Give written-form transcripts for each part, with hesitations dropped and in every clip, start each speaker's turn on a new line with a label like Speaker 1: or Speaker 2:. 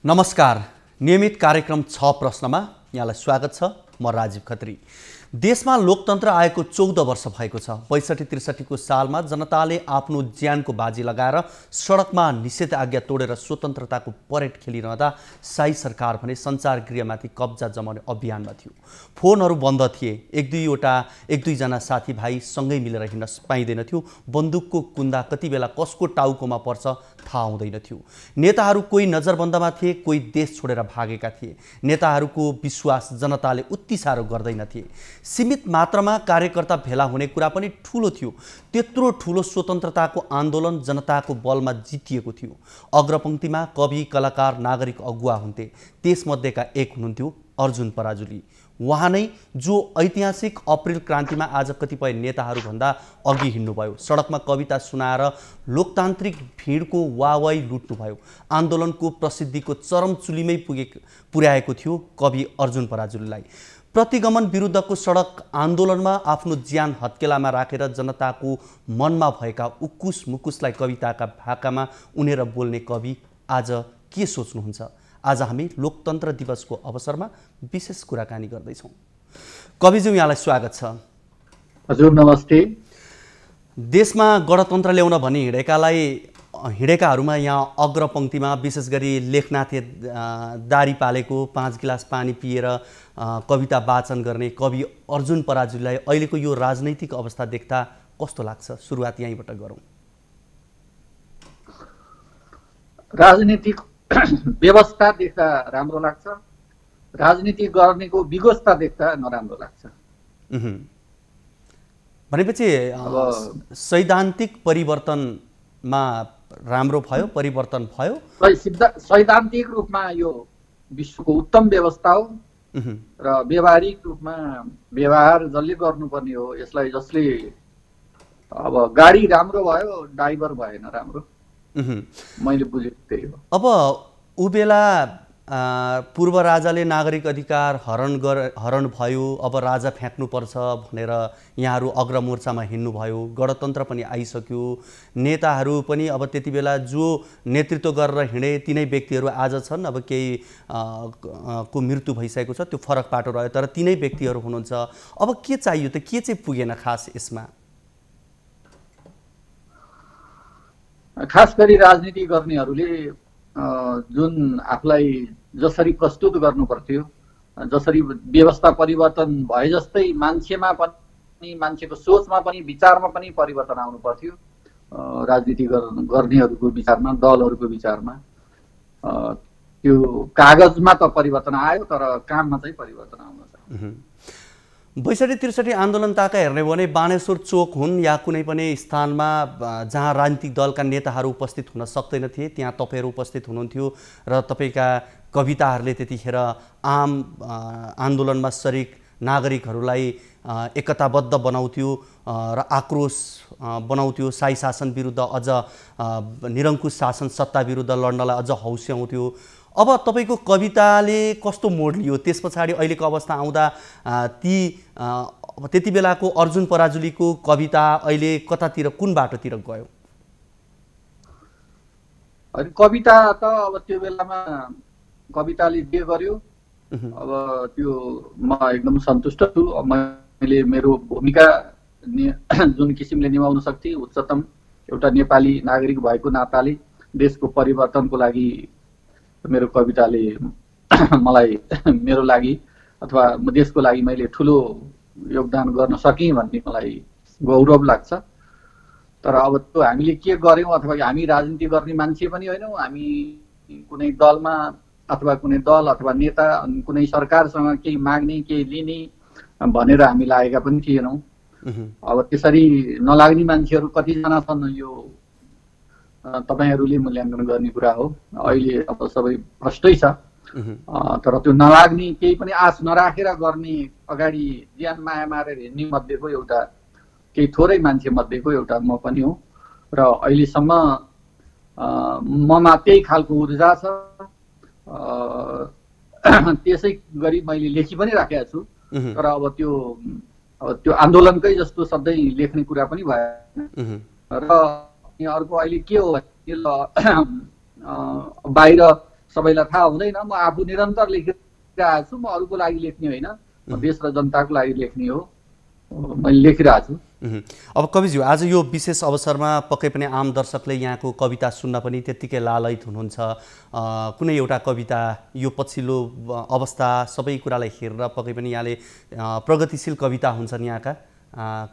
Speaker 1: नमस्कार। नियमित कार्यक्रम 6 प्रश्नमा यहाँलाई स्वागत छ। म राजीव खत्री। देशमा लोकतन्त्र आएको 14 वर्ष भएको छ। 62-63 को सालमा जनताले आफ्नो ज्यानको बाजी लगाएर सडकमा निषेध आज्ञा तोडेर स्वतन्त्रताको परेड खेलिरहँदा शाही सरकार भने सञ्चार गृहमाथि कब्जा जमाउने अभियानमा थियो। फोनहरू बन्द थिए। एक दुईजना साथीभाइ सँगै मिलेर हिँड्न पाइँदैन थियो। बन्दुकको कुन्दा कति बेला कसको टाउकोमा पर्छ थाहा हुँदैन थियो। नेताहरू कोही नजरबन्दमा थिए, कोही देश छोडेर भागेका थिए। नेताहरूको विश्वास जनताले उति साह्रो गर्दैन थिए। सीमित मात्रामा कार्यकर्ता भेला हुने कुरा पनि ठूलो थियो। त्यत्रो ठूलो स्वतन्त्रताको आन्दोलन जनताको बलमा जितिएको थियो। अग्रपंक्तिमा कवि, कलाकार, नागरिक अगुवा हुन्थे। त्यसमध्येका एक हुनुहुन्थ्यो अर्जुन पराजुली। उहाँ नै जो ऐतिहासिक अप्रिल क्रान्तिमा आज कतिपय नेताहरूभन्दा अघि हिँड्नुभयो। सडकमा कविता सुनाएर लोकतान्त्रिक भिडको वाहवाही लुट्नुभयो। आन्दोलनको प्रसिद्धिको चरम चुलीमै पुर्याएको थियो कवि अर्जुन पराजुलीलाई। प्रतिगमन विरुद्धको सडक आन्दोलनमा आफ्नो ज्यान हत्केलामा राखेर जनताको मनमा भएका उक्कुस मुकुसलाई कविताका भाकामा उनेर बोल्ने कवि आज के सोच्नुहुन्छ? आज हामी लोकतन्त्र दिवसको अवसरमा विशेष कुराकानी गर्दैछौँ। कविज्यू, यहाँलाई स्वागत छ।
Speaker 2: हजुर, नमस्ते।
Speaker 1: देशमा गणतन्त्र ल्याउन भनी हिँडेकाहरूमा यहाँ अग्रपंक्तिमा विशेष गरी लेखनाथे दारी पालेको 5 गिलास पानी पिएर कविता वाचन गर्ने कवि अर्जुन पराजुलीलाई अहिलेको यो राजनैतिक अवस्था देख्दा कस्तो लाग्छ? सुरुवात यहीँबाट गरौँ।
Speaker 2: राजनीतिक व्यवस्था देख्दा राम्रो लाग्छ, राजनीति गर्नेको विवस्था देख्दा नराम्रो लाग्छ।
Speaker 1: भनेपछि सैद्धान्तिक परिवर्तनमा राम्रो भयो, परिवर्तन भयो।
Speaker 2: सैद्धान्तिक रूपमा यो विश्वको उत्तम व्यवस्था हो र व्यवहारिक रूपमा व्यवहार जसले गर्नुपर्ने हो। यसलाई जसले अब गाडी राम्रो भयो, ड्राइभर भएन राम्रो। मैले बुझेको त्यही हो।
Speaker 1: अब उ बेला पूर्व राजाले नागरिक अधिकार हरण भयो, अब राजा फ्याँक्नुपर्छ भनेर यहाँहरू अग्रमोर्चामा हिँड्नुभयो। गणतन्त्र पनि आइसक्यो। नेताहरू पनि अब त्यति बेला जो नेतृत्व गरेर हिँडे तिनै व्यक्तिहरू आज छन्। अब केही को मृत्यु भइसकेको छ, त्यो फरक पाटो रह्यो, तर तिनै व्यक्तिहरू हुनुहुन्छ। अब के चाहियो त? के चाहिँ पुगेन खास यसमा?
Speaker 2: खास गरी राजनीति गर्नेहरूले जुन आफूलाई जसरी प्रस्तुत गर्नु पर्थ्यो, जसरी व्यवस्था परिवर्तन भए जस्तै मान्छेमा पनि, मान्छेको सोचमा पनि, विचारमा पनि परिवर्तन आउनु पर्थ्यो। राजनीति गर्नेहरूको विचारमा, दलहरूको विचारमा त्यो कागजमा त परिवर्तन आयो, तर काममा चाहिँ परिवर्तन आउन सक्छ।
Speaker 1: 62-63 आन्दोलन ताका हेर्ने हो भने बानेश्वर चोक हुन् या कुनै पनि स्थानमा जहाँ राजनीतिक दलका नेताहरू उपस्थित हुन सक्दैनथे, त्यहाँ तपाईँहरू उपस्थित हुनुहुन्थ्यो र तपाईँका कविताहरूले त्यतिखेर आम आन्दोलनमा सरिक नागरिकहरूलाई एकताबद्ध बनाउँथ्यो र आक्रोश बनाउँथ्यो। शाही शासन विरुद्ध, अझ निरङ्कुश शासन सत्ता विरुद्ध लड्नलाई अझ हौस्याउँथ्यो। अब तपाईँको कविताले कस्तो मोड लियो? त्यस पछाडि अहिलेको अवस्था आउँदा त्यति बेलाको अर्जुन पराजुलीको कविता अहिले कतातिर, कुन बाटोतिर गयो?
Speaker 2: कविता त अब त्यो बेलामा कविताले जे गर्यो, अब त्यो म एकदम सन्तुष्ट छु। मैले मेरो भूमिका जुन किसिमले निभाउन सक्थे, उच्चतम एउटा नेपाली नागरिक भएको नाताले देशको परिवर्तनको लागि मेरो कविताले मलाई, मेरो लागि अथवा देशको लागि मैले ठुलो योगदान गर्न सकेँ भन्ने मलाई गौरव लाग्छ। तर अब त्यो हामीले के गर्यौँ, अथवा हामी राजनीति गर्ने मान्छे पनि होइनौँ, हामी कुनै दलमा अथवा कुनै दल अथवा नेता कुनै सरकारसँग केही माग्ने, केही लिने भनेर हामी लागेका पनि थिएनौँ। अब त्यसरी नलाग्ने मान्छेहरू कतिजना छन्, यो तपाईँहरूले मूल्याङ्कन गर्ने कुरा हो। अहिले अब सबै भ्रष्टै छ, तर त्यो नलाग्ने, केही पनि आश नराखेर गर्ने, अगाडि ज्यान माया मारेर हिँड्ने मध्येको एउटा, केही थोरै मान्छे मध्येको एउटा म पनि हो। र अहिलेसम्म ममा त्यही खालको ऊर्जा छ। त्यसै गरी मैले लेखी पनि राखेको छु। तर अब त्यो आन्दोलनकै जस्तो सधैँ लेख्ने कुरा पनि भएन। र अर्को अहिले के हो, बाहिर सबैलाई थाहा हुँदैन। म आफू निरन्तर लेखिरहेको छु। म अरूको लागि लेख्ने होइन, म देश र जनताको लागि लेख्ने हो। मैले लेखिरहेको छु।
Speaker 1: अब कविज्यू, आज यो विशेष अवसरमा पक्कै पनि आम दर्शकले यहाँको कविता सुन्न पनि त्यत्तिकै लालयित हुनुहुन्छ। कुनै एउटा कविता, यो पछिल्लो अवस्था सबै कुरालाई हेरेर पक्कै पनि यहाँले प्रगतिशील कविता हुन्छन् यहाँका,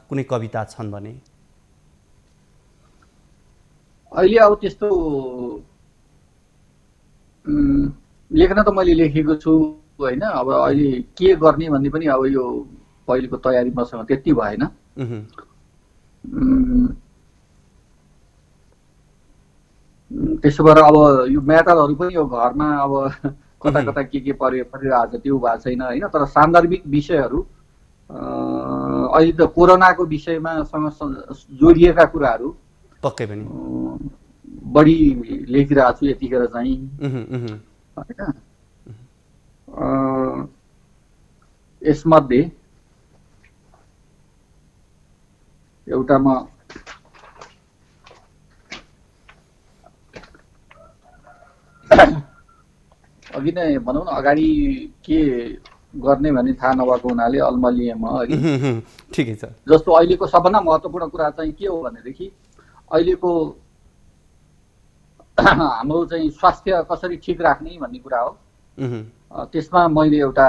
Speaker 1: कुनै कविता छन् भने?
Speaker 2: अहिले अब त्यस्तो लेख्न त मैले लेखेको छु होइन। अब अहिले के गर्ने भन्ने पनि अब यो पहिलेको तयारी मसँग त्यति भएन। त्यसो भएर अब यो म्याटरहरू पनि यो घरमा अब कता कता के परिरहेको छ त्यो भएको छैन होइन। तर सान्दर्भिक विषयहरू अहिले त कोरोनाको विषयमा जोडिएका कुराहरू
Speaker 1: पक्कै पनि
Speaker 2: बढी लेखिरहेको छु यतिखेर चाहिँ होइन। यसमध्ये एउटा म अघि नै भनौँ न अगाडि के गर्ने भन्ने थाहा नभएको हुनाले अल्मलिएँ म अघि।
Speaker 1: ठिकै छ।
Speaker 2: जस्तो अहिलेको सबभन्दा महत्त्वपूर्ण कुरा चाहिँ के हो भनेदेखि अहिलेको हाम्रो चाहिँ स्वास्थ्य कसरी ठिक राख्ने भन्ने कुरा हो। त्यसमा मैले एउटा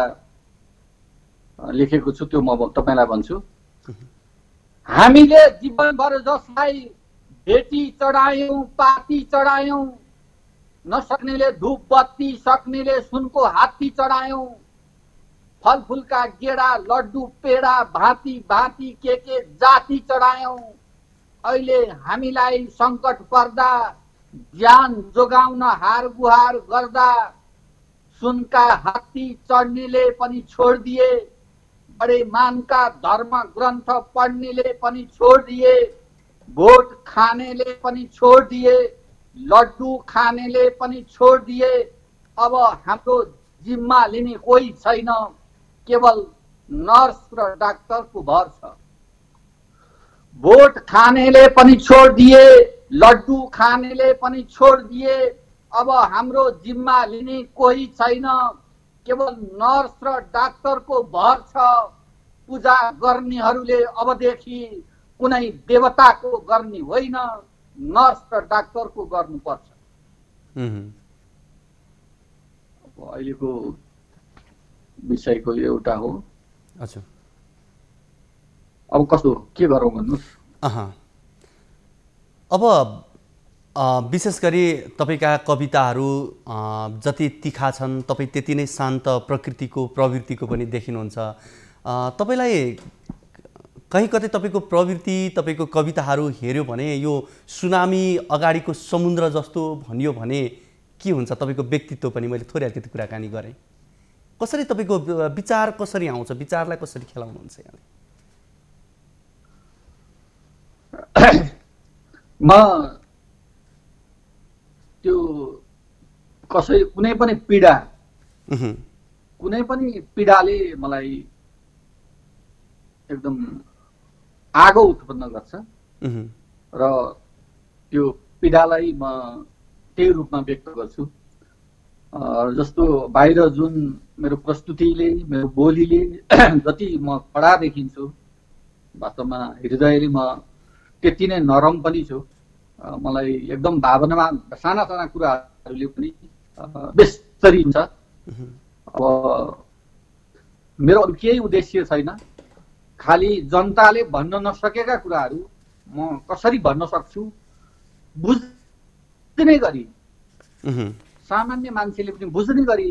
Speaker 2: लेखेको छु, त्यो म तपाईँलाई भन्छु। हामीले जीवनभर जसलाई भेटी चढायौं, पाती चढायौं, नसक्नेले धूप बत्ती, सक्नेले सुनको हात्ती चढायौं, फलफुलका गेडा, लड्डु, पेडा, भाँती भाँती के जाति चढायौं। अहिले हामीलाई संकट पर्दा ज्यान जोगाउन हार गुहार गर्दा सुनका हात्ती चढ्नेले पनि छोडिदिए, बडे मानका धर्म ग्रन्थ पढ्नेले पनि छोडिदिए, भोट खानेले पनि छोडिदिए, लड्डु खानेले पनि छोडिदिए। अब हाम्रो जिम्मा लिने कोही छैन, केवल नर्स र डाक्टरको भर छ। भोट खानेले पनि छोडिदिए, लड्डु खानेले पनि छोडिदिए। अब हाम्रो जिम्मा लिने कोही छैन, केवल नर्स र डाक्टरको भर छ। पूजा गर्नेहरूले अबदेखि कुनै देवताको गर्ने होइन, नर्स र डाक्टरको गर्नुपर्छ। अहिलेको विषयको एउटा हो।
Speaker 1: अच्छा,
Speaker 2: अब कस्तो के गरौँ भन्नुहोस्।
Speaker 1: अब विशेष गरी तपाईँका कविताहरू जति तिखा छन् तपाईँ त्यति नै शान्त प्रकृतिको प्रवृत्तिको पनि देखिनुहुन्छ। तपाईँलाई कहीँ कतै तपाईँको प्रवृत्ति तपाईँको कविताहरू हेऱ्यो भने यो सुनामी अगाडिको समुद्र जस्तो भनियो भने के हुन्छ? तपाईँको व्यक्तित्व पनि मैले थोरै अलिकति कुराकानी गरेँ। कसरी तपाईँको विचार कसरी आउँछ, विचारलाई कसरी खेलाउनुहुन्छ यहाँले?
Speaker 2: म त्यो कुनै पनि पीडाले मलाई एकदम आगो उत्पन्न गर्छ र त्यो पीडालाई म त्यही रूपमा व्यक्त गर्छु। जस्तो बाहिर जुन मेरो प्रस्तुतिले, मेरो बोलीले जति म कडा देखिन्छु, वास्तवमा हृदयले म त्यति नै नरम पनि छु। मलाई एकदम भावनामा साना साना कुराहरूले पनि बेस्तरी हुन्छ। अब मेरो अरू केही उद्देश्य छैन, खालि जनताले भन्न नसकेका कुराहरू म कसरी भन्न सक्छु बुझ्ने गरी, सामान्य मान्छेले पनि बुझ्ने गरी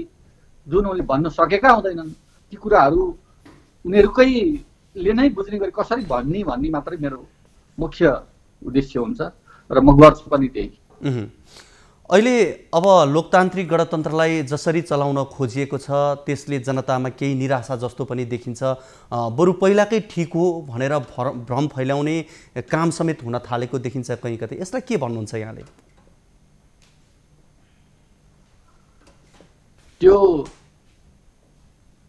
Speaker 2: जुन उनले भन्न सकेका हुँदैनन् ती कुराहरू उनीहरूकैले नै बुझ्ने गरी कसरी भन्ने मात्रै मेरो मुख्य उद्देश्य हुन्छ र म गर्छु पनि त्यही।
Speaker 1: अहिले अब लोकतान्त्रिक गणतन्त्रलाई जसरी चलाउन खोजिएको छ त्यसले जनतामा केही निराशा जस्तो पनि देखिन्छ। बरु पहिलाकै ठिक हो भनेर भ्रम फैलाउने काम समेत हुन थालेको देखिन्छ कहीँ कतै। यसलाई के भन्नुहुन्छ यहाँले?
Speaker 2: त्यो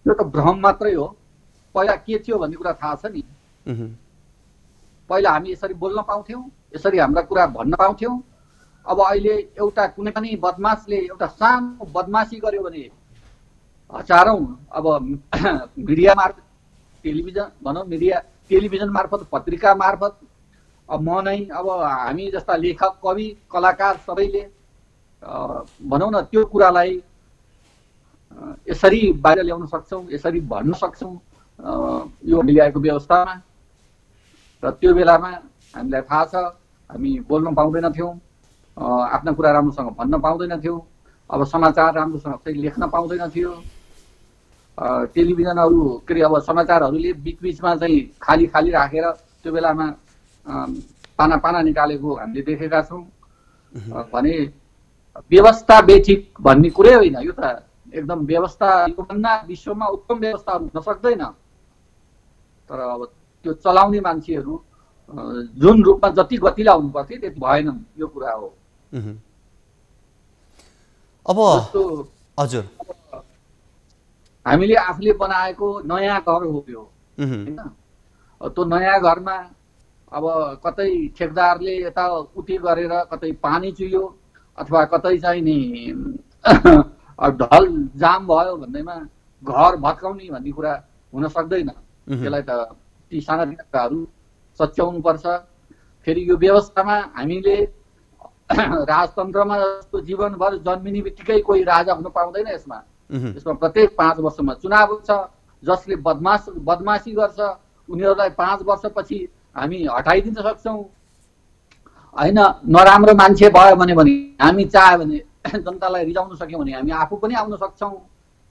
Speaker 2: त भ्रम मात्रै हो। पहिला के थियो भन्ने कुरा थाहा छ नि। पहिला हामी यसरी बोल्न पाउँथ्यौँ, यसरी हाम्रा कुरा भन्न पाउँथ्यौँ। अब अहिले एउटा कुनै पनि बदमासले एउटा सानो बदमासी गर्यो भने हजारौं अब मिडिया मार्फत टेलिभिजन भनौँ टेलिभिजन मार्फत पत्रिका मार्फत अब म नै अब हामी जस्ता लेखक कवि कलाकार सबैले भनौँ न त्यो कुरालाई यसरी बाहिर ल्याउन सक्छौँ, यसरी भन्न सक्छौँ यो मिडियाको व्यवस्थामा। र त्यो बेलामा हामीलाई थाहा छ हामी बोल्न पाउँदैनथ्यौँ, आफ्ना कुरा राम्रोसँग भन्न पाउँदैनथ्यौँ, अब समाचार राम्रोसँग चाहिँ लेख्न पाउँदैनथ्यो। टेलिभिजनहरू के अरे अब समाचारहरूले बिचबिचमा चाहिँ खाली खाली राखेर त्यो बेलामा पाना पाना निकालेको हामीले देखेका छौँ। भने व्यवस्था बेठिक भन्ने कुरै होइन, यो त एकदम व्यवस्था योभन्दा विश्वमा उत्तम व्यवस्था हुन सक्दैन। तर अब त्यो चलाउने मान्छेहरू जुन रूपमा जति गतिला हुनुपर्थ्यो त्यति भएनन्, यो कुरा हो।
Speaker 1: अब हजुर
Speaker 2: हामीले आफूले बनाएको नयाँ घर हो त्यो हैन। त्यो नयाँ घरमा अब कतै ठेकदारले यता उति गरेर कतै पानी चुयो अथवा कतै चाहिँ नि ढल जाम भयो भन्दैमा घर भत्काउने भन्ने कुरा हुन सक्दैन। त्यसलाई त ती सानातिना कुराहरू सच्याउनु पर्छ। फेरि यो व्यवस्थामा हामीले राजतन्त्रमा जस्तो जीवनभर जन्मिने बित्तिकै कोही राजा हुन पाउँदैन। यसमा प्रत्येक 5 वर्षमा चुनाव हुन्छ। जसले बदमासी गर्छ उनीहरूलाई 5 वर्षपछि हामी हटाइदिन सक्छौँ हैन। नराम्रो मान्छे भयो भने हामी चाह्यो भने जनतालाई रिजाउन सक्यौँ भने हामी आफू पनि आउन सक्छौँ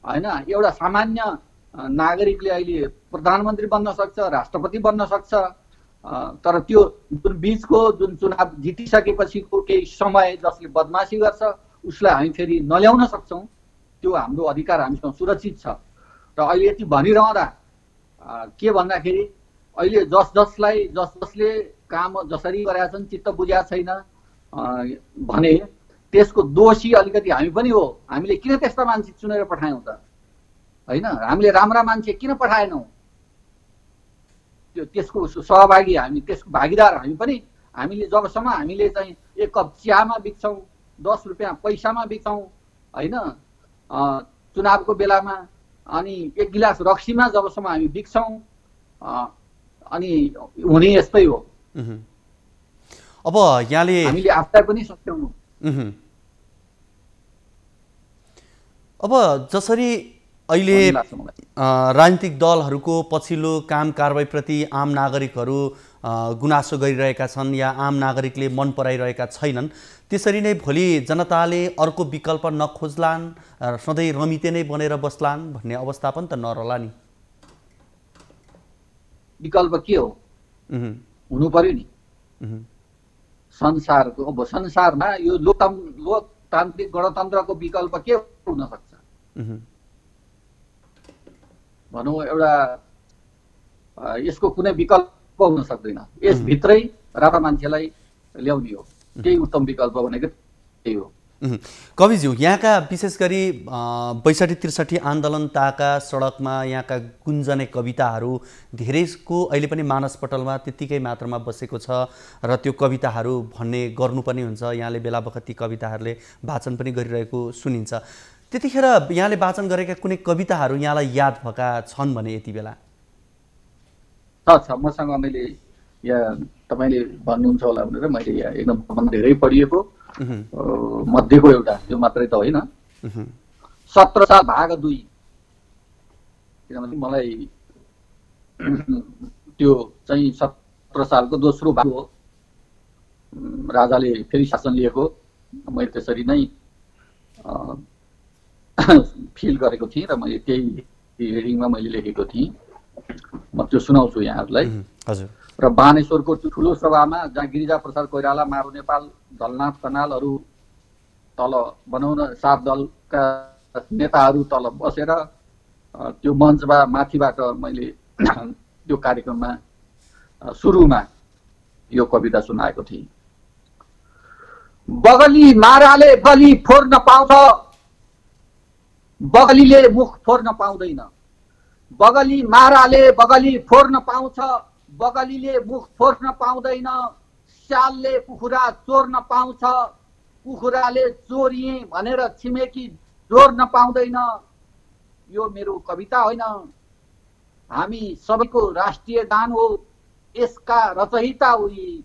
Speaker 2: हैन। एउटा सामान्य नागरिकले अहिले प्रधानमन्त्री बन्न सक्छ, राष्ट्रपति बन्न सक्छ। तर त्यो जुन बीचको जुन चुनाव जितिसकेपछिको केही समय जसले बदमासी गर्छ उसलाई हामी फेरि नल्याउन सक्छौँ। त्यो हाम्रो अधिकार हामीसँग सुरक्षित छ। र अहिले यति भनिरहँदा के भन्दाखेरि अहिले जसले काम जसरी गरेका छन् चित्त बुझेका छैन भने त्यसको दोषी अलिकति हामी पनि हो। हामीले किन त्यस्ता मान्छे चुनेर पठायौँ त हैन? हामीले राम्रा मान्छे किन पठाएनौँ? त्यसको सहभागी हामी, त्यसको भागीदार हामी पनि। हामीले जबसम्म हामीले चाहिँ 1 कप चियामा बिक्छौँ, 10 रुपियाँ पैसामा बिक्छौँ हैन, चुनावको बेलामा अनि 1 गिलास रक्सीमा जबसम्म हामी बिक्छौँ अनि हुने यस्तै हो।
Speaker 1: अब यहाँले
Speaker 2: हामीले आफूलाई पनि सच्याउनु।
Speaker 1: अब जसरी अहिले राजनीतिक दलहरूको पछिल्लो काम कारबाहीप्रति आम नागरिकहरू गुनासो गरिरहेका छन् या आम नागरिकले मन पराइरहेका छैनन्, त्यसरी नै भोलि जनताले अर्को विकल्प नखोज्लान्, सधैँ रमिते नै बनेर बस्लान् भन्ने अवस्था पनि त नरहला नि।
Speaker 2: विकल्प के हो? हुनु पर्यो नि। संसारको अब संसारमा यो लोकतान्त्रिक गणतन्त्रको विकल्प के हुन सक्छ भनौँ? एउटा यसको कुनै विकल्प हुन सक्दैन। यसभित्रै राम्रा मान्छेलाई ल्याउने हो। केही उत्तम विकल्प भनेको त्यही हो।
Speaker 1: कविज्यू, यहाँका विशेष गरी 62-63 आन्दोलनताका सडकमा यहाँका गुन्जने कविताहरू धेरैको अहिले पनि मानसपटलमा त्यत्तिकै मात्रामा बसेको छ र त्यो कविताहरू भन्ने गर्नु पनि हुन्छ। यहाँले बेला बखत ती कविताहरूले वाचन पनि गरिरहेको सुनिन्छ। त्यतिखेर यहाँले वाचन गरेका कुनै कविताहरू यहाँलाई याद भएका छन् भने यति बेला?
Speaker 2: छ, मसँग मैले यहाँ तपाईँले भन्नुहुन्छ होला भनेर मैले यहाँ एकदम धेरै पढिएको मध्येको एउटा, त्यो मात्रै त होइन। 17 साल भाग 2, किनभने मलाई त्यो चाहिँ 17 सालको दोस्रो भाग हो। राजाले फेरि शासन लिएको मैले त्यसरी नै फिल गरेको थिएँ र मैले त्यही हेडिङमा मैले लेखेको थिएँ। म त्यो सुनाउँछु यहाँहरूलाई।
Speaker 1: हजुर।
Speaker 2: र बानेश्वरको ठुलो सभामा जहाँ गिरिजा प्रसाद कोइराला, मारू नेपाल, दलनाथ कनालहरू तल बनाउन 7 दलका नेताहरू तल बसेर त्यो मञ्चमा माथिबाट मैले त्यो कार्यक्रममा सुरुमा यो कविता सुनाएको थिएँ। बगली माराले बलि फोर्न पाउँछ, बगलीले मुख फोर्न पाउँदैन। बगली माराले बगली फोर्न पाउँछ, बगलीले मुख फोर्न पाउँदैन। स्यालले कुखुरा चोर्न पाउँछ, कुखुराले चोरिए भनेर छिमेकी जोर्न पाउँदैन। यो मेरो कविता होइन, हामी सबैको राष्ट्रिय गान हो। यसका रचयिता उही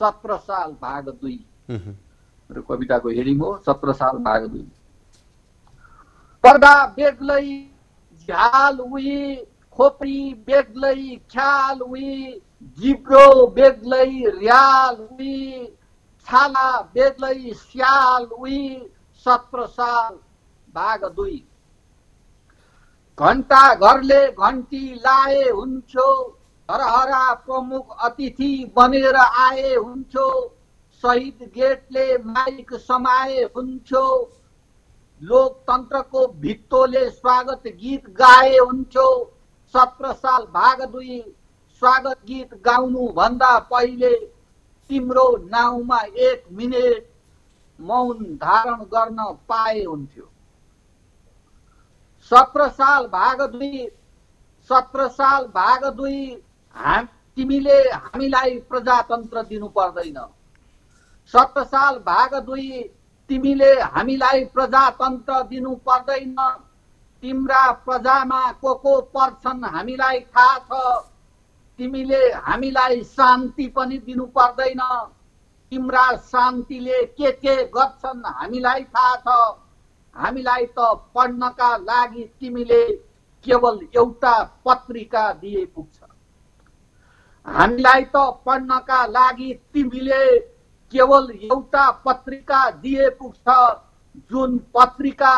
Speaker 2: 17 साल भाग 2। मेरो कविताको हेडिङ हो 17 साल भाग 2। पर्दा बेग्लै झ्याल उही, खोपरी बेग्लै ख्याल उही, जिब्रो बेग्लै र्याल उही, छाला बेग्लै स्याल उही 17 साल भाग 2। घण्टा घरले घन्टी लाए हुन्थ्यो, हरहरा प्रमुख अतिथि बनेर आए हुन्थ्यो, शहीद गेटले माइक समाए हुन्थ्यो, लोकतन्त्रको भित्तोले स्वागत गीत गाए हुन्थ्यो। 17 साल भाग 2 स्वागत गीत गाउनु भन्दा पहिले तिम्रो नाउँमा 1 मिनेट मौन धारण गर्न पाए हुन्थ्यो। 17 साल भाग 2 17 साल भाग 2 तिमीले हामीलाई प्रजातन्त्र दिनु पर्दैन। 17 साल भाग 2 तिमीले हामीलाई प्रजातन्त्र दिनु पर्दैन। तिम्रा प्रजामा को पर्छन् हामीलाई थाहा छ। तिमीले हामीलाई शान्ति पनि दिनु पर्दैन। तिम्रा शान्तिले के गर्छन् हामीलाई थाहा छ। हामीलाई त पढ्नका लागि तिमीले केवल एउटा पत्रिका दिए पुग्छ। हामीलाई त पढ्नका लागि तिमीले केवल एउटा पत्रिका दिए पुग्छ, जुन पत्रिका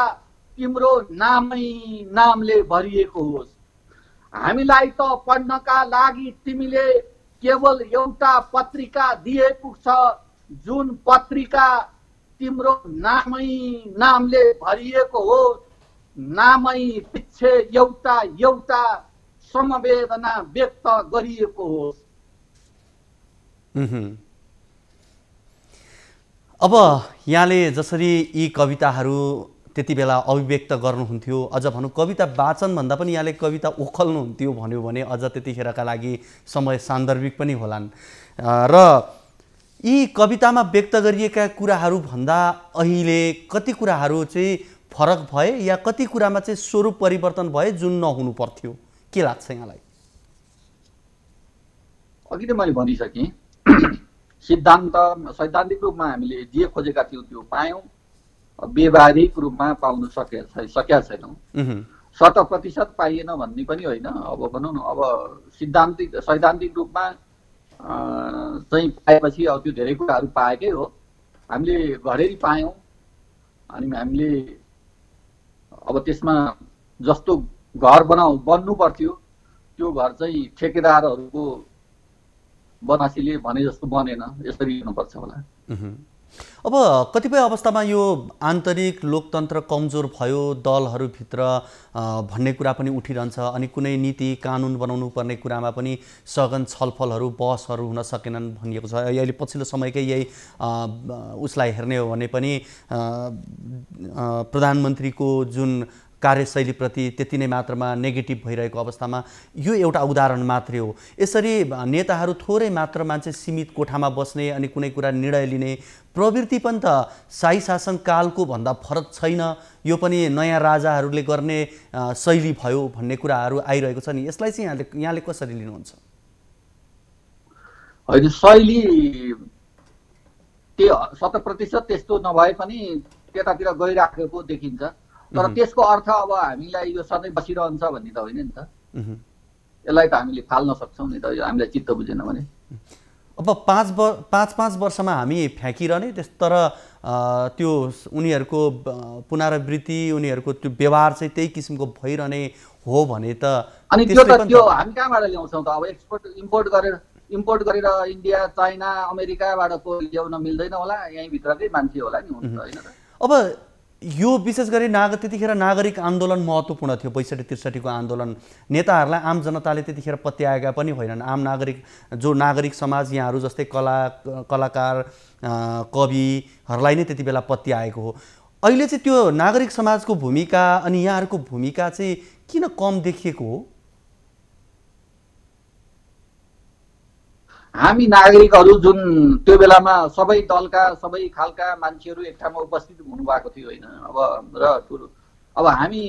Speaker 2: तिम्रो नामले भरिएको होस्। हामीलाई त पढ्नका लागि तिमीले केवल एउटा पत्रिका दिए पुग्छ, जुन पत्रिका तिम्रो नामले भरिएको होस्। नामै पिच्छे एउटा समवेदना व्यक्त गरिएको होस्।
Speaker 1: अब यहाँले जसरी यी कविताहरू त्यति बेला अभिव्यक्त गर्नुहुन्थ्यो, अझ भनौँ कविता वाचन भन्दा पनि यहाँले कविता ओखल्नुहुन्थ्यो भन्यो भने अझ त्यतिखेरका लागि समय सान्दर्भिक पनि होलान्। र यी कवितामा व्यक्त गरिएका कुराहरू भन्दा अहिले कति कुराहरू चाहिँ फरक भए या कति कुरामा चाहिँ स्वरूप परिवर्तन भए जुन नहुनु पर्थ्यो, के लाग्छ यहाँलाई?
Speaker 2: अघि नै मैले भनिसकेँ, सैद्धान्तिक रूपमा हामीले जे खोजेका थियौँ त्यो पायौँ, व्यवहारिक रूपमा पाउन सकेका छैनौँ। 100% पाइएन भन्ने पनि होइन। अब भनौँ न, अब सैद्धान्तिक रूपमा चाहिँ पाएपछि अब त्यो धेरै कुराहरू पाएकै हो। हामीले घरेरी पायौँ, अनि हामीले अब त्यसमा जस्तो घर बन्नु पर्थ्यो त्यो घर चाहिँ ठेकेदारहरूको बनासीले भने जस्तो बनेन। यसरी हुनुपर्छ होला।
Speaker 1: अब कतिपय अवस्थामा यो आन्तरिक लोकतन्त्र कमजोर भयो दलहरूभित्र भन्ने कुरा पनि उठिरहन्छ, अनि कुनै नीति कानुन बनाउनु पर्ने कुरामा पनि सघन छलफलहरू बहसहरू हुन सकेनन् भनिएको छ। अहिले पछिल्लो समयकै यही उसलाई हेर्ने हो भने पनि प्रधानमन्त्रीको जुन कार्यशैलीप्रति त्यति नै मात्रामा नेगेटिभ भइरहेको अवस्थामा यो एउटा उदाहरण मात्रै हो। यसरी नेताहरू थोरै मात्र मान्छे सीमित कोठामा बस्ने अनि कुनै कुरा निर्णय लिने प्रवृत्ति पनि त शाही शासन कालको भन्दा फरक छैन, यो पनि नयाँ राजाहरूले गर्ने शैली भयो भन्ने कुराहरू आइरहेको छ नि। यसलाई चाहिँ यहाँले कसरी लिनुहुन्छ?
Speaker 2: होइन, शैली 100% त्यस्तो नभए पनि त्यतातिर गइराखेको देखिन्छ, तर त्यसको अर्थ अब हामीलाई यो सधैँ बसिरहन्छ भन्ने त होइन नि त। यसलाई त हामीले फाल्न सक्छौँ नि त, हामीलाई चित्त बुझेन भने।
Speaker 1: अब पाँच वर्षमा हामी फ्याँकिरहने तर त्यो उनीहरूको पुनरावृत्ति उनीहरूको त्यो व्यवहार चाहिँ त्यही किसिमको भइरहने हो भने त
Speaker 2: अनि त्यो हामी कहाँबाट ल्याउँछौँ त? अब इम्पोर्ट गरेर इन्डिया, चाइना, अमेरिकाबाट ल्याउन मिल्दैन होला, यहीँभित्रकै मान्छे होला नि, हुन्छ होइन त?
Speaker 1: अब यो विशेष गरी त्यतिखेर नागरिक आन्दोलन महत्त्वपूर्ण थियो। 62-63 को आन्दोलन नेताहरूलाई आम जनताले त्यतिखेर पत्याएका पनि होइनन्। आम नागरिक समाज यहाँहरू जस्तै कलाकार कविहरूलाई नै त्यति बेला पत्याएको हो। अहिले चाहिँ त्यो नागरिक समाजको भूमिका अनि यहाँहरूको भूमिका चाहिँ किन कम देखिएको हो?
Speaker 2: हामी नागरिकहरू जुन त्यो बेलामा सबै दलका सबै खालका मान्छेहरू एक ठाउँमा उपस्थित हुनुभएको थियो होइन। अब हामी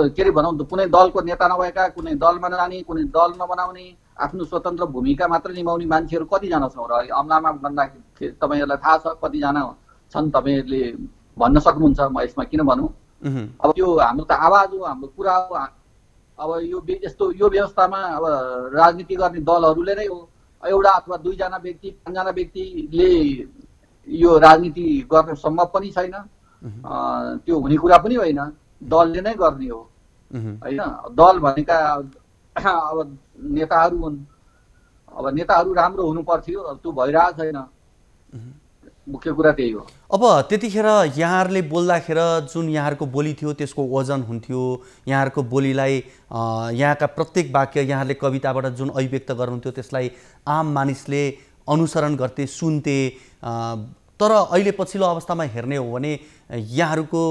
Speaker 2: के अरे भनौँ कुनै दलको नेता नभएका, कुनै दलमा नजाने, कुनै दल नबनाउने, आफ्नो स्वतन्त्र भूमिका मात्र निभाउने मान्छेहरू कतिजना छौँ र अमलामा भन्दाखेरि तपाईँहरूलाई थाहा छ कतिजना छन्, तपाईँहरूले भन्न सक्नुहुन्छ, म यसमा किन भनौँ। अब त्यो हाम्रो त आवाज हो, हाम्रो कुरा हो। अब यो व्यवस्थामा अब राजनीति गर्ने दलहरूले नै हो, एउटा अथवा दुईजना व्यक्ति, पाँचजना व्यक्तिले यो राजनीति गर्न सम्भव पनि छैन, त्यो हुने कुरा पनि होइन, दलले नै गर्ने हो होइन। दल भनेका अब नेताहरू हुन्, अब नेताहरू राम्रो हुनु पर्थ्यो, अब त्यो भइरहेको छैन, मुख्य कुरा त्यही हो।
Speaker 1: अब त्यतिखेर यहाँहरूले बोल्दाखेरि जुन यहाँहरूको बोली थियो त्यसको वजन हुन्थ्यो, यहाँहरूको बोलीलाई यहाँका प्रत्येक वाक्य यहाँहरूले कविताबाट जुन अभिव्यक्त गर्नुहुन्थ्यो त्यसलाई आम मानिसले अनुसरण गर्थे, सुन्थे। तर अहिले पछिल्लो अवस्थामा हेर्ने हो भने यहाँहरूको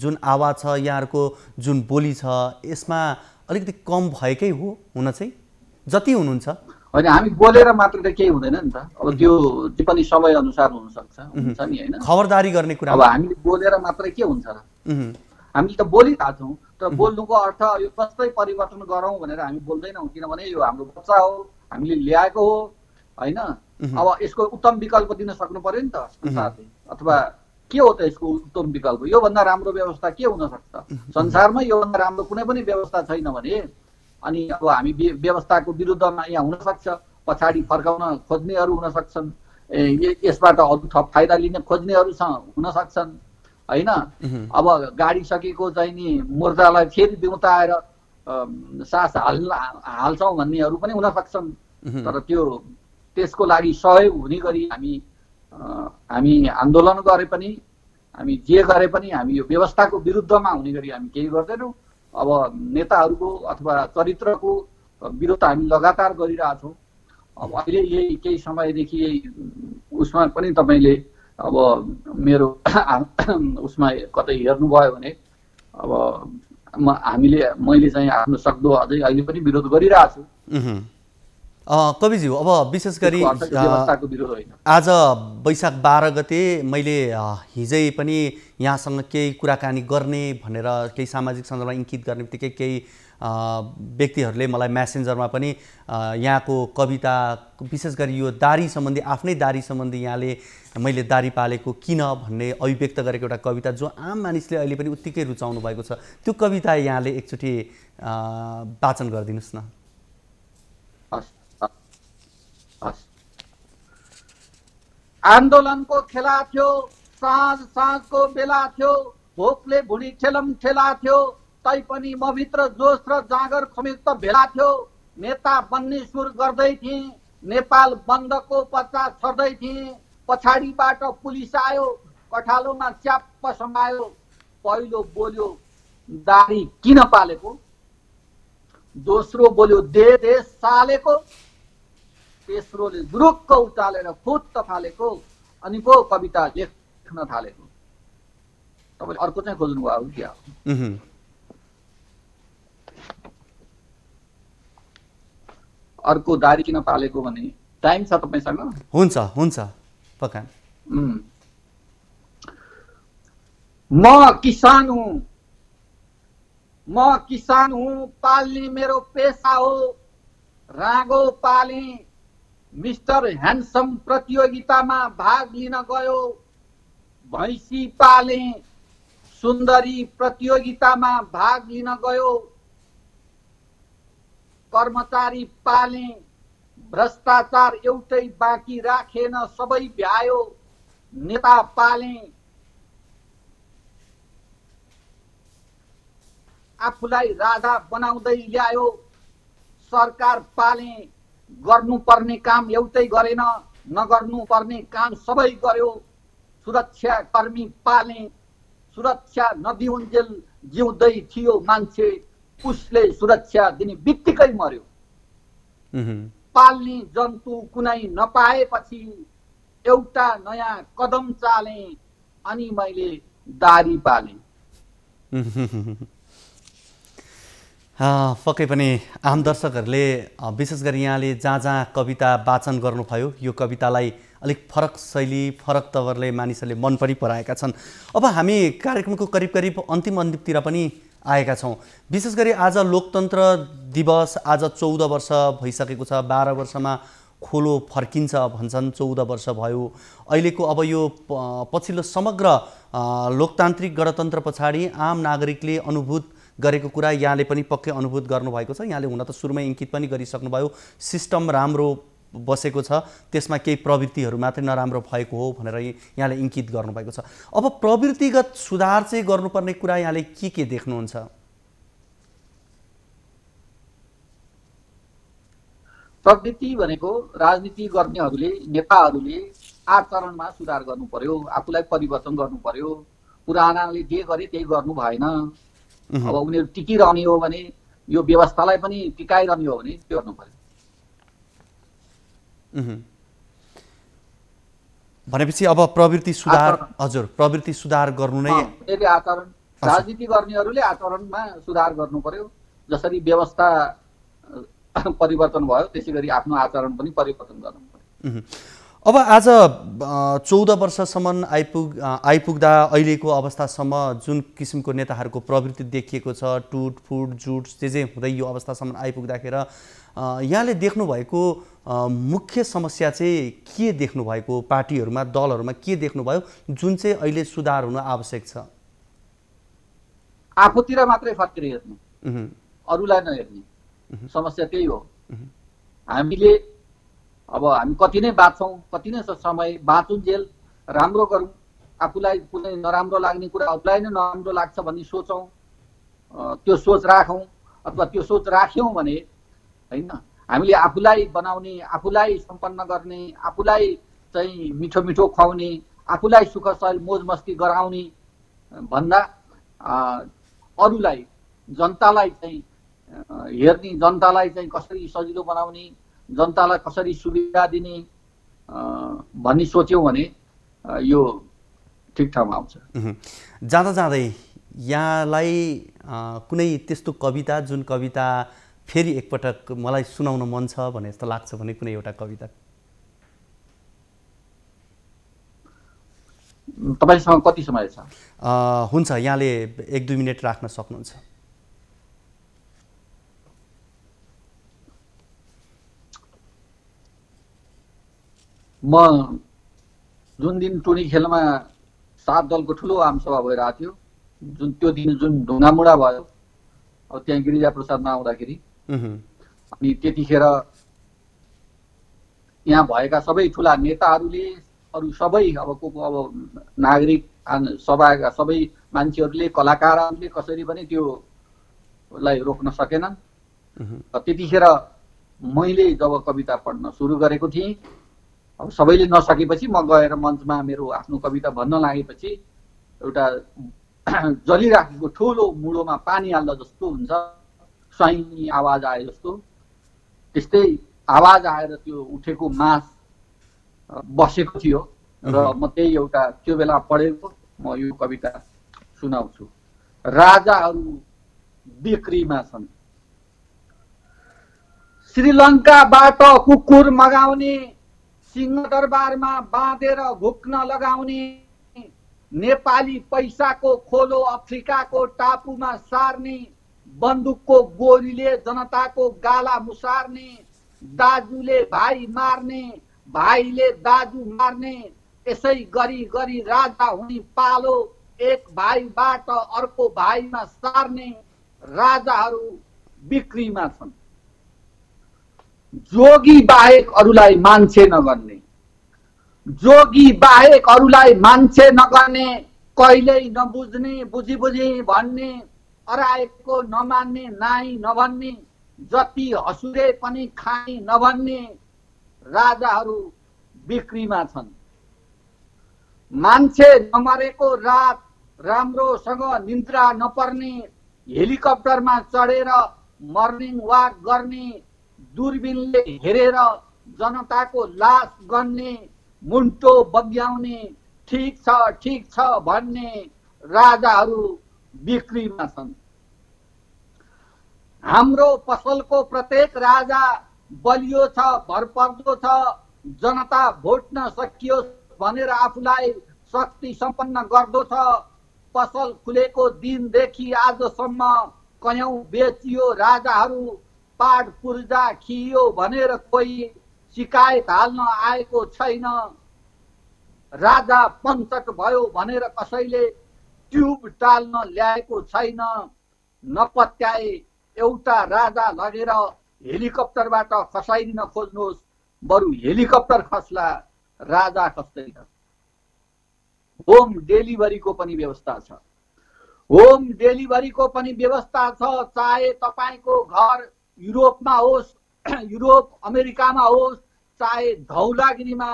Speaker 1: जुन आवाज छ, यहाँहरूको जुन बोली छ, यसमा अलिकति कम भएकै हो हुन चाहिँ, जति हुनुहुन्छ
Speaker 2: होइन। हामी बोलेर मात्र त केही हुँदैन नि त, अब त्यो पनि समय अनुसार हुनसक्छ, हुन्छ नि होइन।
Speaker 1: खबरदारी गर्ने कुरा
Speaker 2: अब हामीले बोलेर मात्रै के हुन्छ र, हामीले त बोलिरहेको छौँ, तर बोल्नुको अर्थ यो कस्तै परिवर्तन गरौँ भनेर हामी बोल्दैनौँ, किनभने यो हाम्रो बच्चा हो, हामीले ल्याएको हो होइन। अब यसको उत्तम विकल्प दिन सक्नु पर्यो नि त संसारले, अथवा के हो त यसको उत्तम विकल्प, योभन्दा राम्रो व्यवस्था के हुन सक्छ संसारमा? योभन्दा राम्रो कुनै पनि व्यवस्था छैन भने अनि अब हामी व्यवस्थाको विरुद्धमा यहाँ हुन सक्छ, पछाडि फर्काउन खोज्नेहरू हुन सक्छन्, यसबाट अरू थप फाइदा लिन खोज्नेहरू हुन सक्छन् होइन। अब गाडिसकेको चाहिँ नि मुर्दालाई फेरि बिउताएर सास हाल्छौँ भन्नेहरू पनि हुन सक्छन्। तर त्यसको लागि सहयोग हुने गरी हामी आन्दोलन गरे पनि, हामी जे गरे पनि हामी यो व्यवस्थाको विरुद्धमा हुने गरी हामी केही गर्दैनौँ। अब नेताहरूको अथवा चरित्रको विरोध हामी लगातार गरिरहेछौँ। अब अहिले यही केही समयदेखि यही उसमा पनि तपाईँले अब मेरो उसमा कतै हेर्नुभयो भने अब मैले चाहिँ आफ्नो सक्दो अझै अहिले पनि विरोध गरिरहेछु।
Speaker 1: कविज्यू, अब विशेष गरी आज वैशाख 12 गते मैले हिजै पनि यहाँसँग केही कुराकानी गर्ने भनेर केही सामाजिक सञ्जालमा इङ्कित गर्ने बित्तिकै केही व्यक्तिहरूले मलाई मेसेन्जरमा पनि यहाँको कविता, विशेष गरी यो दारी सम्बन्धी, आफ्नै दारी सम्बन्धी यहाँले मैले दारी पालेको किन भन्ने अभिव्यक्त गरेको एउटा कविता जो आम मानिसले अहिले पनि उत्तिकै रुचाउनु भएको छ, त्यो कविता यहाँले एकचोटि वाचन गरिदिनुहोस् न।
Speaker 2: आन्दोलनको खेला थियो, साँझको बेला थियो, भोकले भुँडी ठेला थियो, तैपनि म भित्र जोस र जाँगर संयुक्त भेला थियो। नेता बन्ने सुर गर्दै थिएँ, नेपाल बन्दको पत्ता छर्दै थिएँ, पछाडिबाट पुलिस आयो, कठालोमा च्याप्प समायो। पहिलो बोल्यो दारी किन पालेको, दोस्रो बोल्यो दे सालेको, तेस्रोले जुरुक्क उचालेर फुत्त फालेको, अनि पो कविता लेख्न थालेको। तपाईँले अर्को चाहिँ खोज्नु भयो क्या? अर्को दारी किन पालेको भने टाइम छ तपाईँसँग?
Speaker 1: हुन्छ पक्का।
Speaker 2: म किसान हुँ, पाल्ने मेरो पेसा हो, रागो पाले, मिस्टर ह्यान्डसम प्रतियोगितामा भाग लिन गयो, भैँसी पाले, सुन्दरी प्रतियोगितामा भाग लिन गयो, कर्मचारी पाले, भ्रष्टाचार एउटै बाँकी राखेन सबै भ्यायो, नेता पाले, आफूलाई राजा बनाउँदै ल्यायो, सरकार पाले, गर्नुपर्ने काम एउटै गरेन, नगर्नुपर्ने काम सबै गर्यो, सुरक्षा कर्मी पाले, सुरक्षा नदिउन्जेल जिउँदै थियो मान्छे, उसले सुरक्षा दिने बित्तिकै मर्यो। पाल्ने जन्तु कुनै नपाएपछि एउटा नयाँ कदम चाले, अनि मैले दारी पाले।
Speaker 1: पक्कै पनि आम दर्शकहरूले विशेष गरी यहाँले जहाँ जहाँ कविता वाचन गर्नुभयो यो कवितालाई अलिक फरक शैली फरक तवरले मानिसहरूले मन पनि पराएका छन्। अब हामी कार्यक्रमको करिब करिब अन्तिमतिर पनि आएका छौँ। विशेष गरी आज लोकतन्त्र दिवस आज 14 वर्ष भइसकेको छ। 12 वर्षमा खोलो फर्किन्छ भन्छन्। 14 वर्ष भयो। अहिलेको अब यो पछिल्लो समग्र लोकतान्त्रिक गणतन्त्र पछाडि आम नागरिकले अनुभूत गरेको कुरा यहाँले पनि पक्कै अनुभूत गर्नुभएको छ। यहाँले हुन त सुरुमै इङ्कित पनि गरिसक्नुभयो सिस्टम राम्रो बसेको छ, त्यसमा केही प्रवृत्तिहरू मात्रै नराम्रो भएको हो भनेर यहाँले इङ्कित गर्नुभएको छ। अब प्रवृत्तिगत सुधार चाहिँ गर्नुपर्ने कुरा यहाँले के देख्नुहुन्छ?
Speaker 2: प्रवृत्ति भनेको राजनीति गर्नेहरूले नेताहरूले आचरणमा सुधार गर्नु पर्यो, आफूलाई परिवर्तन गर्नु पर्यो। पुरानाले जे गरे त्यही गर्नु भएन। अब उनीहरू टिकिरहने हो भने यो व्यवस्थालाई पनि टिकाइरहने हो भने त्यो गर्नु पर्यो।
Speaker 1: भनेपछि अब प्रवृत्ति सुधार हजुर प्रवृत्ति सुधार गर्नु नै
Speaker 2: आचरण राजनीति गर्नेहरूले आचरणमा सुधार गर्नु पर्यो। जसरी व्यवस्था परिवर्तन भयो त्यसै गरी आफ्नो आचरण पनि परिवर्तन गर्नु पर्यो।
Speaker 1: अब आज 14 वर्षसम्म आइपुग्दा अहिलेको अवस्थासम्म जुन किसिमको नेताहरूको प्रवृत्ति देखिएको छ, टुटफुट जुट जे हुँदै यो अवस्थासम्म आइपुग्दाखेरि यहाँले देख्नुभएको मुख्य समस्या चाहिँ के देख्नुभएको? पार्टीहरूमा दलहरूमा के देख्नुभयो जुन चाहिँ अहिले सुधार हुन आवश्यक छ?
Speaker 2: आफूतिर मात्रै फर्केर हेर्ने, अरूलाई नहेर्ने समस्या त्यही हो। हामी कति नै बाँच्छौँ, कति नै समय बाँचुन्जेल राम्रो गरौँ, आफूलाई कुनै नराम्रो लाग्ने कुरा अरूलाई नै नराम्रो लाग्छ भन्ने सोचौँ, त्यो सोच राखौँ। अथवा त्यो सोच राख्यौँ भने होइन हामीले आफूलाई बनाउने, आफूलाई सम्पन्न गर्ने, आफूलाई चाहिँ मिठो मिठो खुवाउने, आफूलाई सुख सहल मोज मस्ती गराउने भन्दा अरूलाई जनतालाई चाहिँ हेर्ने, जनतालाई चाहिँ कसरी सजिलो बनाउने, जनतालाई कसरी सुविधा दिने भन्ने सोच्यौँ भने यो ठिक ठाउँमा आउँछ।
Speaker 1: जाँदा जाँदै यहाँलाई कुनै त्यस्तो कविता जुन कविता फेरि एकपटक मलाई सुनाउन मन छ भने जस्तो लाग्छ भने कुनै एउटा कविता
Speaker 2: तपाईसँग कति समय छ?
Speaker 1: हुन्छ, यहाँले 1-2 मिनेट राख्न सक्नुहुन्छ।
Speaker 2: म जुन दिन टोनी खेलमा 7 दलको ठुलो आमसभा भइरहेको थियो, त्यो दिन जुन ढुङ्गामुढा भयो, अब त्यहाँ गिरिजा प्रसादमा आउँदाखेरि अनि त्यतिखेर यहाँ भएका सबै ठुला नेताहरूले, अरू सबै अब नागरिक सभाका सबै मान्छेहरूले, कलाकारहरूले कसरी पनि त्योलाई रोक्न सकेनन्। त्यतिखेर मैले जब कविता पढ्न सुरु गरेको थिएँ, अब सबैले नसकेपछि म गएर मञ्चमा मेरो आफ्नो कविता भन्न लागेपछि एउटा जलिराखेको ठुलो मुडोमा पानी हाल्दा जस्तो हुन्छ, स्वाइनी आवाज आए जस्तो, त्यस्तै आवाज आएर त्यो उठेको मास बसेको थियो र म त्यही एउटा त्यो बेला पढेको म यो कविता सुनाउँछु। राजाहरू बिक्रीमा छन्। श्रीलङ्काबाट कुकुर मगाउने, सिंहदरबारमा बाँधेर घुक्न लगाउने, नेपाली पैसाको खोलो अफ्रिकाको टापुमा सार्ने, बन्दुकको गोलीले जनताको गाला मुसार्ने, दाजुले भाइ मार्ने, भाइले दाजु मार्ने, यसै गरी गरी राजा हुने पालो, एक भाइबाट अर्को भाइमा सार्ने, राजाहरू बिक्रीमा छन्। जोगी बाहेक अरूलाई मान्छे नगर्ने, जोगी बाहेक अरूलाई मान्छे नगर्ने, कहिल्यै नबुझ्ने बुझी बुझी भन्ने, अराएको नमान्ने नाइ नभन्ने, जति हसुरे पनि खाइ नभन्ने, राजाहरू बिक्रीमा छन्। मान्छे नमरेको रात राम्रोसँग निद्रा नपर्ने, हेलिकप्टरमा चढेर मर्निङ वाक गर्ने, दूरबीनले हेरेर जनताको लास गन्ने, मुन्टो बग्याउने, ठीक छ भन्ने, राजाहरू बिक्रीमा छन्। हाम्रो पसलको प्रत्येक राजा बलियो छ, भरपर्दो छ, जनता भोट्न सकियोस् भनेर आफूलाई शक्ति सम्पन्न गर्दो छ। पसल खुलेको दिनदेखि आजसम्म कयौं बेचियो राजाहरू, पाड पूर्जा खियो भनेर कोही शिकायत हाल्न आएको छैन। राजा पञ्चक भयो भनेर कसैले ट्युब टाल्न ल्याएको छैन। नपत्याए एउटा राजा लगेर हेलिकप्टरबाट खसाइदिन खोज्नुहोस्, बरु हेलिकप्टर खस्ला, राजा खस्दैन। होम डेलिभरीको पनि व्यवस्था छ। होम डेलिभरीको पनि व्यवस्था छ। चाहे तपाईको घर युरोपमा होस्, युरोप अमेरिकामा होस्, चाहे धौलागिरीमा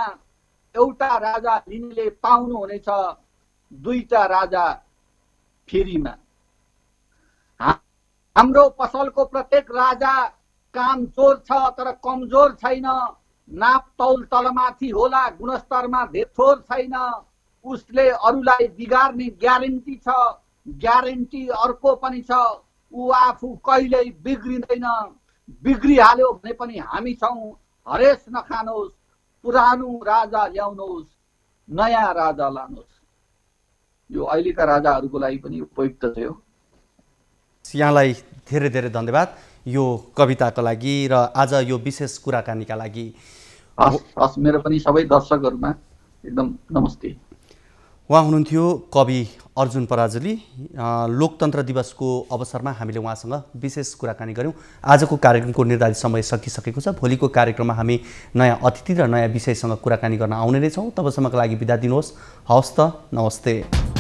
Speaker 2: एउटा राजा लिनेले पाउनुहुनेछ, दुईटा राजा फ्रीमा। हाम्रो पसलको प्रत्येक राजा कामचोर छ तर कमजोर छैन। नापतौल तलमाथि होला, गुणस्तरमा धेरथोर छैन। उसले अरूलाई बिगार्ने ग्यारेन्टी छ, ग्यारेन्टी अर्को पनि छ। ऊ आफू कहिल्यै बिग्रिँदैन। बिग्रिहाल्यो भने पनि हामी छौँ। हरेस नखानुहोस्, पुरानो राजा ल्याउनुहोस्, नयाँ राजा लानुहोस्। यो अहिलेका राजाहरूको लागि पनि उपयुक्त थियो।
Speaker 1: यहाँलाई धेरै धेरै धन्यवाद यो कविताको लागि र आज यो विशेष कुराकानीका लागि।
Speaker 2: हस्, मेरो पनि सबै दर्शकहरूमा एकदम नमस्ते।
Speaker 1: उहाँ हुनुहुन्थ्यो कवि अर्जुन पराजुली। लोकतन्त्र दिवसको अवसरमा हामीले उहाँसँग विशेष कुराकानी गऱ्यौँ। आजको कार्यक्रमको निर्धारित समय सकिसकेको छ। भोलिको कार्यक्रममा हामी नयाँ अतिथि र नयाँ विषयसँग कुराकानी गर्न आउने नै छौँ। तबसम्मका लागि बिदा दिनुहोस्। हवस् त, नमस्ते।